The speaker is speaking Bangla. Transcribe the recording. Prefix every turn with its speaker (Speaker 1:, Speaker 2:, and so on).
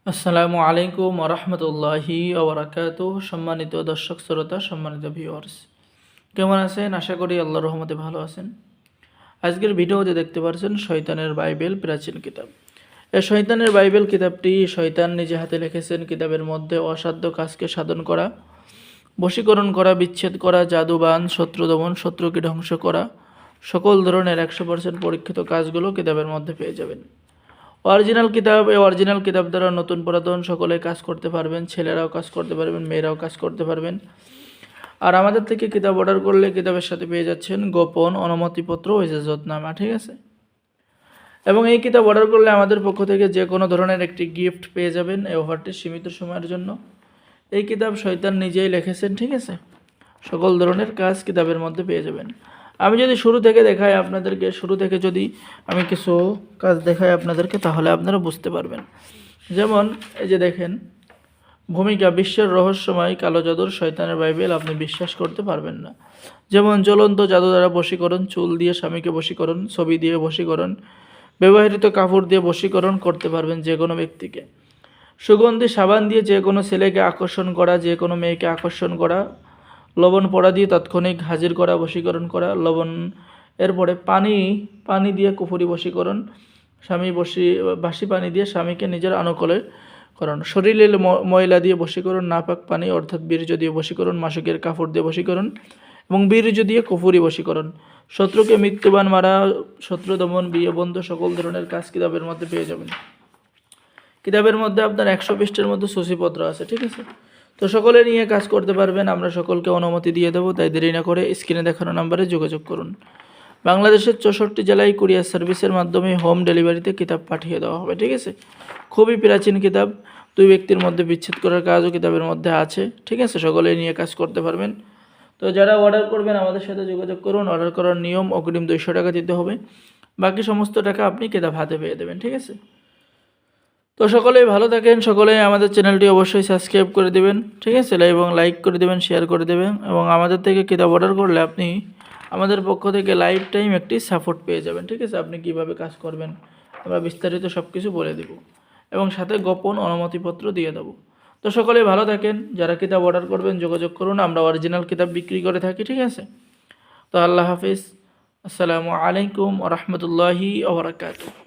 Speaker 1: আসসালামু আলাইকুম ওরহমতুল্লাহি ওবরাকাতুহ। সম্মানিত দর্শক শ্রোতা, সম্মানিত ভিউয়ার্স, কেমন আছেন? আশা করি আল্লাহর রহমতে ভালো আছেন। আজকের ভিডিওতে দেখতে পাচ্ছেন শয়তানের বাইবেল প্রাচীন কিতাব। এই শয়তানের বাইবেল কিতাবটি শয়তান নিজে হাতে লিখেছেন। কিতাবের মধ্যে অসাধ্য কাজকে সাধন করা, বশীকরণ করা, বিচ্ছেদ করা, জাদুবান, শত্রু দমন, শত্রুকে ধ্বংস করা, সকল ধরনের 100% পরীক্ষিত কাজগুলো কিতাবের মধ্যে পেয়ে যাবেন। অরিজিনাল কিতাব। এই অরিজিনাল কিতাব দ্বারা নতুন পুরাতন সকলে কাজ করতে পারবেন। ছেলেরাও কাজ করতে পারবেন, মেয়েরাও কাজ করতে পারবেন। আর আমাদের থেকে কিতাব অর্ডার করলে কিতাবের সাথে পেয়ে যাচ্ছেন গোপন অনুমতিপত্র ও ইজাজতনামা, ঠিক আছে? এবং এই কিতাব অর্ডার করলে আমাদের পক্ষ থেকে যে কোনো ধরনের একটি গিফট পেয়ে যাবেন। এই অফারটি সীমিত সময়ের জন্য। এই কিতাব শয়তান নিজেই লিখেছেন, ঠিক আছে? সকল ধরনের কাজ কিতাবের মধ্যে পেয়ে যাবেন। আমি যদি শুরু থেকে দেখাই আপনাদেরকে, শুরু থেকে যদি আমি কিছু কাজ দেখাই আপনাদেরকে, তাহলে আপনারা বুঝতে পারবেন। যেমন এই যে দেখেন, ভূমিকা বিশ্বের রহস্যময় কালো জাদুর শয়তানের বাইবেল আপনি বিশ্বাস করতে পারবেন না। যেমন জ্বলন্ত জাদু দ্বারা বশীকরণ, চুল দিয়ে স্বামীকে বশীকরণ, ছবি দিয়ে বশীকরণ, ব্যবহৃত কাপড় দিয়ে বশীকরণ করতে পারবেন যে কোনো ব্যক্তিকে। সুগন্ধি সাবান দিয়ে যে কোনো ছেলেকে আকর্ষণ করা, যে কোনো মেয়েকে আকর্ষণ করা, লবণ পড়া দিয়ে তাৎক্ষণিক হাজির করা, বশীকরণ করা, লবণ এরপরে পানি দিয়ে কুফুরি বশীকরণ, বাসি পানি দিয়ে স্বামীকে নিজের আনুকূলে করণ, শরীরে ময়লা দিয়ে বশীকরণ, নাপাক পানি অর্থাৎ বীর্য দিয়ে বশীকরণ, মাসকের কাপড় দিয়ে বশীকরণ এবং বীর্য দিয়ে কুফুরি বশীকরণ, শত্রুকে মৃত্যুবান মারা, শত্রু দমন, বিয়ে বন্ধ, সকল ধরনের কাজ কিতাবের মধ্যে পেয়ে যাবেন। কিতাবের মধ্যে আপনার 100 পৃষ্ঠার মধ্যে সূচিপত্র আছে, ঠিক আছে? তো সকলে নিয়ে কাজ করতে পারবেন। আমরা সকলকে অনুমতি দিয়ে দেবো, তাই দেরি না করে স্ক্রিনে দেখানো নাম্বারে যোগাযোগ করুন। বাংলাদেশের 64 জেলায় কুরিয়ার সার্ভিসের মাধ্যমে হোম ডেলিভারিতে কিতাব পাঠিয়ে দেওয়া হবে, ঠিক আছে? খুবই প্রাচীন কিতাব। 2 ব্যক্তির মধ্যে বিচ্ছেদ করার কাজও কিতাবের মধ্যে আছে, ঠিক আছে? সকলে নিয়ে কাজ করতে পারবেন। তো যারা অর্ডার করবেন আমাদের সাথে যোগাযোগ করুন। অর্ডার করার নিয়ম, অগ্রিম 200 টাকা দিতে হবে, বাকি সমস্ত টাকা আপনি কিতাব হাতে পেয়ে দেবেন, ঠিক আছে? তো সকলেই ভালো থাকেন। সকলেই আমাদের চ্যানেলটি অবশ্যই সাবস্ক্রাইব করে দেবেন, ঠিক আছে? এবং লাইক করে দেবেন, শেয়ার করে দেবেন। এবং আমাদের থেকে কিতাব অর্ডার করলে আপনি আমাদের পক্ষ থেকে লাইফ টাইম একটি সাপোর্ট পেয়ে যাবেন, ঠিক আছে? আপনি কিভাবে কাজ করবেন আমরা বিস্তারিত সব কিছু বলে দেব এবং সাথে গোপন অনুমতিপত্র দিয়ে দেবো। তো সকলেই ভালো থাকেন। যারা কিতাব অর্ডার করবেন যোগাযোগ করুন। আমরা অরিজিনাল কিতাব বিক্রি করে থাকি, ঠিক আছে? তো আল্লাহ হাফিজ। আসসালামু আলাইকুম ওয়া রাহমাতুল্লাহি ওয়া বারাকাতুহু।